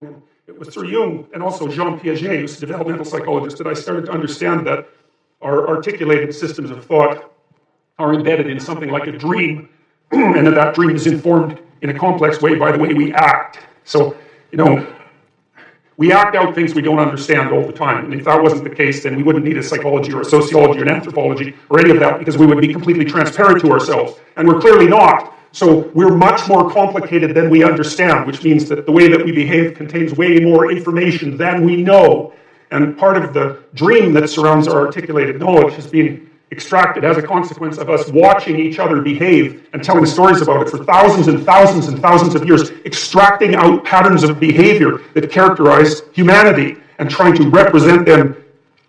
And it was through Jung and also Jean Piaget, who's a developmental psychologist, that I started to understand that our articulated systems of thought are embedded in something like a dream, and that dream is informed in a complex way by the way we act. So, we act out things we don't understand all the time. And if that wasn't the case, then we wouldn't need a psychology or a sociology or an anthropology or any of that, because we would be completely transparent to ourselves. And we're clearly not. So we're much more complicated than we understand, which means that the way that we behave contains way more information than we know. And part of the dream that surrounds our articulated knowledge has been extracted as a consequence of us watching each other behave and telling stories about it for thousands and thousands and thousands of years, extracting out patterns of behavior that characterize humanity and trying to represent them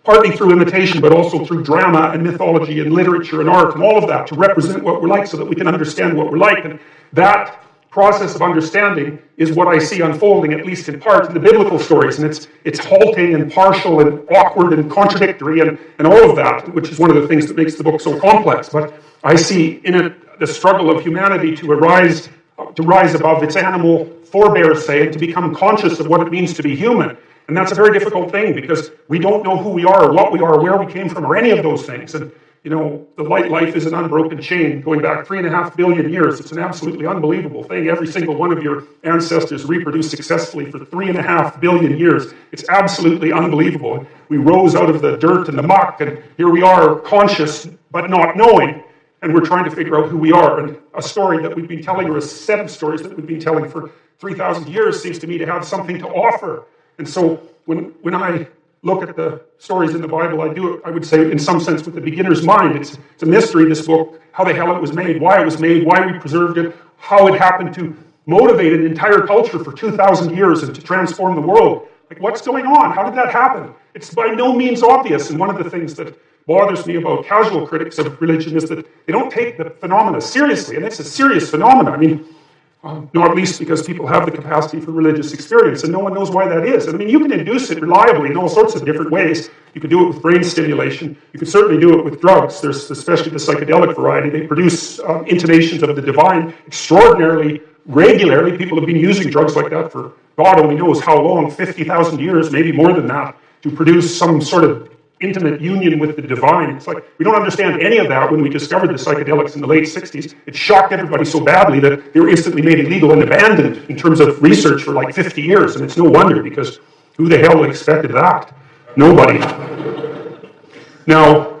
partly through imitation, but also through drama and mythology and literature and art and all of that to represent what we're like so that we can understand what we're like. And that process of understanding is what I see unfolding, at least in part, in the biblical stories. And it's halting and partial and awkward and contradictory and all of that, which is one of the things that makes the book so complex. But I see in it the struggle of humanity to rise above its animal forebears, say, and to become conscious of what it means to be human. And that's a very difficult thing because we don't know who we are or what we are or where we came from or any of those things. And the life is an unbroken chain going back 3.5 billion years. It's an absolutely unbelievable thing. Every single one of your ancestors reproduced successfully for 3.5 billion years. It's absolutely unbelievable. We rose out of the dirt and the muck, and here we are, conscious but not knowing, and we're trying to figure out who we are. And a story that we've been telling, or a set of stories that we've been telling for 3,000 years, seems to me to have something to offer. And so when I look at the stories in the Bible, I would say, in some sense, with the beginner's mind. It's a mystery, this book, how the hell it was made, why it was made, why we preserved it, how it happened to motivate an entire culture for 2,000 years and to transform the world. Like, what's going on? How did that happen? It's by no means obvious. And one of the things that bothers me about casual critics of religion is that they don't take the phenomena seriously. And it's a serious phenomenon. I mean, not least because people have the capacity for religious experience, and no one knows why that is. I mean, you can induce it reliably in all sorts of different ways. You can do it with brain stimulation. You can certainly do it with drugs. There's especially the psychedelic variety. They produce intonations of the divine extraordinarily regularly. People have been using drugs like that for God only knows how long, 50,000 years, maybe more than that, to produce some sort of intimate union with the divine. It's like, we don't understand any of that when we discovered the psychedelics in the late 60s. It shocked everybody so badly that they were instantly made illegal and abandoned in terms of research for like 50 years. And it's no wonder, because who the hell expected that? Nobody. Now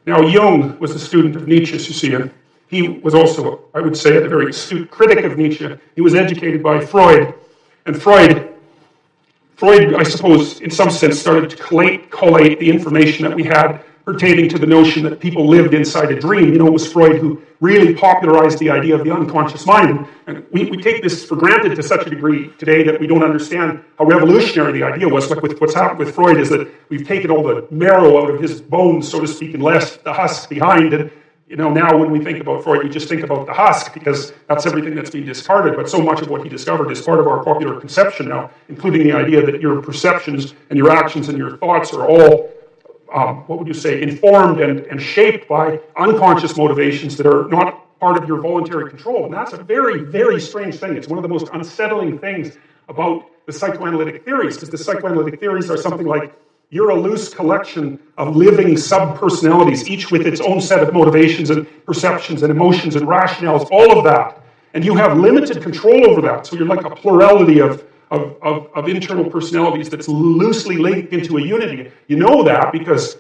Jung was a student of Nietzsche's, you see, and he was also, I would say, a very astute critic of Nietzsche. He was educated by Freud, and Freud, I suppose, in some sense, started to collate the information that we had pertaining to the notion that people lived inside a dream. It was Freud who really popularized the idea of the unconscious mind. And we take this for granted to such a degree today that we don't understand how revolutionary the idea was. Like what's happened with Freud is that we've taken all the marrow out of his bones, so to speak, and left the husk behind. And now when we think about Freud, we just think about the husk because that's everything that's been discarded. But so much of what he discovered is part of our popular conception now, including the idea that your perceptions and your actions and your thoughts are all, informed and shaped by unconscious motivations that are not part of your voluntary control. And that's a very, very strange thing. It's one of the most unsettling things about the psychoanalytic theories, because the psychoanalytic theories are something like, you're a loose collection of living sub-personalities, each with its own set of motivations and perceptions and emotions and rationales, all of that. And you have limited control over that. So you're like a plurality of internal personalities that's loosely linked into a unity. You know that because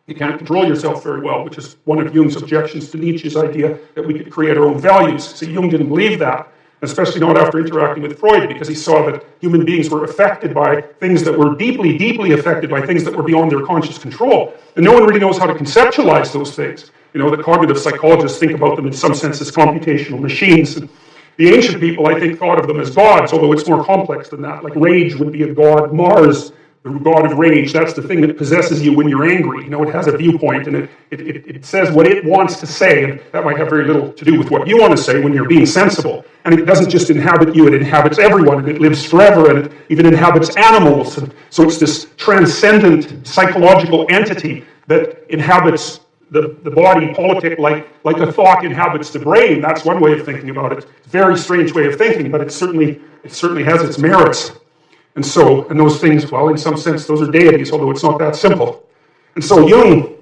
you can't control yourself very well, which is one of Jung's objections to Nietzsche's idea that we could create our own values. So Jung didn't believe that, especially not after interacting with Freud, because he saw that human beings were affected by things that were deeply, deeply affected by things that were beyond their conscious control. And no one really knows how to conceptualize those things. The cognitive psychologists think about them in some sense as computational machines. And the ancient people, I think, thought of them as gods, although it's more complex than that. Like rage would be a god. Mars, the god of rage, that's the thing that possesses you when you're angry. It has a viewpoint, and it says what it wants to say, and that might have very little to do with what you want to say when you're being sensible. And it doesn't just inhabit you, it inhabits everyone, and it lives forever, and it even inhabits animals. And so it's this transcendent psychological entity that inhabits the body politic like a thought inhabits the brain. That's one way of thinking about it. It's a very strange way of thinking, but it certainly has its merits. And those things, well, in some sense, those are deities, although it's not that simple. And so Jung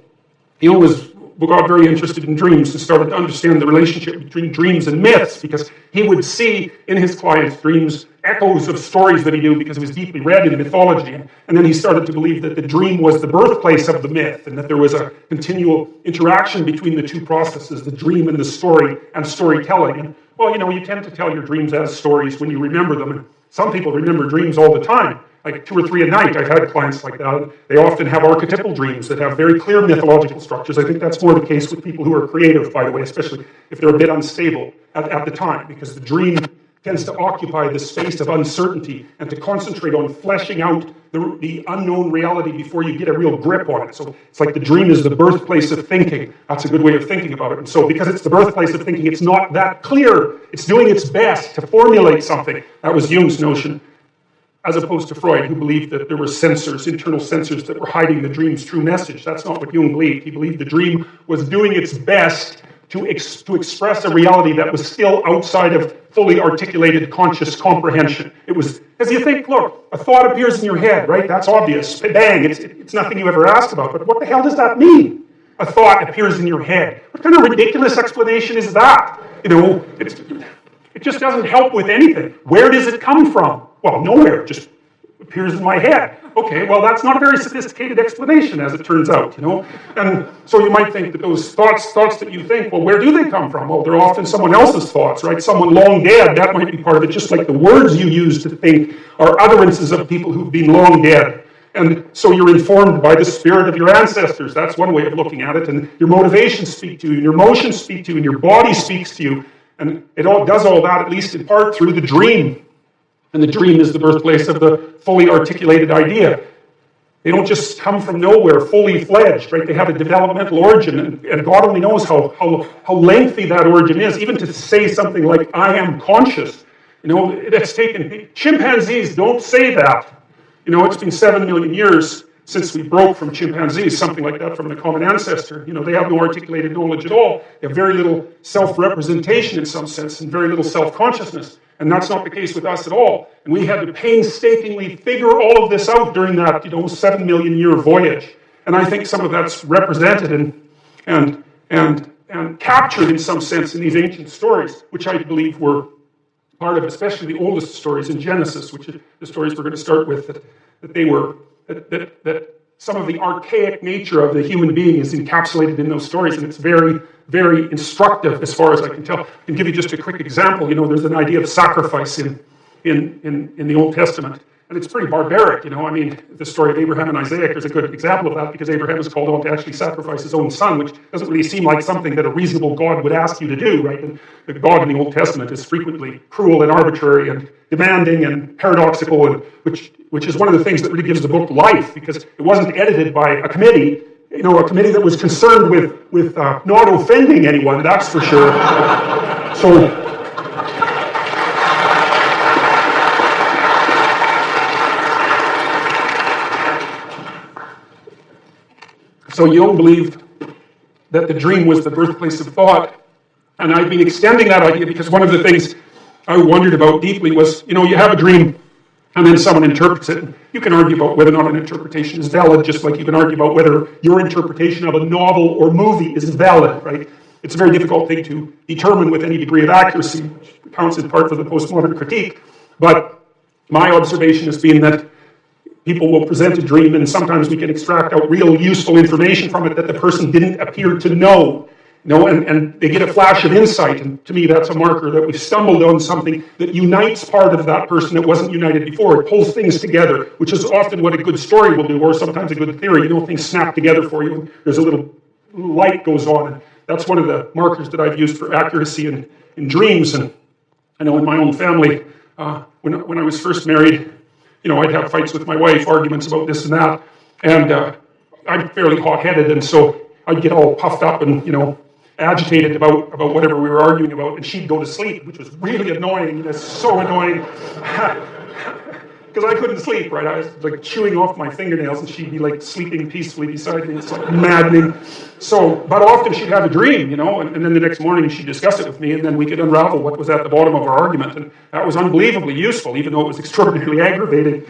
got very interested in dreams and started to understand the relationship between dreams and myths, because he would see in his clients' dreams echoes of stories that he knew because he was deeply read in mythology. And then he started to believe that the dream was the birthplace of the myth, and that there was a continual interaction between the two processes, the dream and the story, and storytelling. And, well, you tend to tell your dreams as stories when you remember them. And some people remember dreams all the time, like 2 or 3 a night. I've had clients like that. They often have archetypal dreams that have very clear mythological structures. I think that's more the case with people who are creative, by the way, especially if they're a bit unstable at the time, because the dream tends to occupy the space of uncertainty and to concentrate on fleshing out the unknown reality before you get a real grip on it. So it's like the dream is the birthplace of thinking. That's a good way of thinking about it. And so because it's the birthplace of thinking, it's not that clear. It's doing its best to formulate something. That was Jung's notion, as opposed to Freud, who believed that there were sensors, internal sensors, that were hiding the dream's true message. That's not what Jung believed. He believed the dream was doing its best to express a reality that was still outside of fully articulated conscious comprehension. It was, as you think, look, a thought appears in your head, right? That's obvious. Bang, it's nothing you ever asked about. But what the hell does that mean? A thought appears in your head. What kind of ridiculous explanation is that? It just doesn't help with anything. Where does it come from? Well, nowhere. It just appears in my head. Okay, well, that's not a very sophisticated explanation, as it turns out, And so you might think that those thoughts that you think, well, where do they come from? Well, they're often someone else's thoughts, right? Someone long dead, that might be part of it, just like the words you use to think are utterances of people who've been long dead. And so you're informed by the spirit of your ancestors. That's one way of looking at it. And your motivations speak to you, and your emotions speak to you, and your body speaks to you. And it all does all that, at least in part, through the dream. And the dream is the birthplace of the fully articulated idea. They don't just come from nowhere, fully fledged, right? They have a developmental origin, and God only knows how lengthy that origin is. Even to say something like, I am conscious, that's taken. Chimpanzees don't say that. It's been 7 million years since we broke from chimpanzees, something like that, from the common ancestor. They have no articulated knowledge at all. They have very little self-representation in some sense, and very little self-consciousness. And that's not the case with us at all. And we had to painstakingly figure all of this out during that, 7 million year voyage. And I think some of that's represented and captured in some sense in these ancient stories, which I believe were part of, especially the oldest stories in Genesis, which are the stories we're going to start with, that some of the archaic nature of the human being is encapsulated in those stories, and it's very, very instructive as far as I can tell. I can give you just a quick example. There's an idea of sacrifice in the Old Testament, and it's pretty barbaric. The story of Abraham and Isaac is a good example of that, because Abraham is called on to actually sacrifice his own son, which doesn't really seem like something that a reasonable God would ask you to do, right? And the God in the Old Testament is frequently cruel and arbitrary and demanding and paradoxical, and which is one of the things that really gives the book life, because it wasn't edited by a committee, a committee that was concerned with not offending anyone, that's for sure. So Jung believed that the dream was the birthplace of thought, and I've been extending that idea because one of the things I wondered about deeply was, you have a dream, and then someone interprets it. You can argue about whether or not an interpretation is valid, just like you can argue about whether your interpretation of a novel or movie is valid, right? It's a very difficult thing to determine with any degree of accuracy, which counts in part for the postmodern critique. But my observation has been that people will present a dream, and sometimes we can extract out real useful information from it that the person didn't appear to know. And they get a flash of insight, and to me that's a marker that we've stumbled on something that unites part of that person that wasn't united before. It pulls things together, which is often what a good story will do, or sometimes a good theory. Things snap together for you, there's a little light goes on, and that's one of the markers that I've used for accuracy in dreams. And I know in my own family, when I was first married, I'd have fights with my wife, arguments about this and that, and I'm fairly hot-headed, and so I'd get all puffed up and, agitated about whatever we were arguing about, and she'd go to sleep, which was really annoying. It's so annoying. because I couldn't sleep, right? I was like chewing off my fingernails and she'd be like sleeping peacefully beside me. It's like maddening. So, but often she'd have a dream, and then the next morning she'd discuss it with me and then we could unravel what was at the bottom of our argument. And that was unbelievably useful, even though it was extraordinarily aggravating.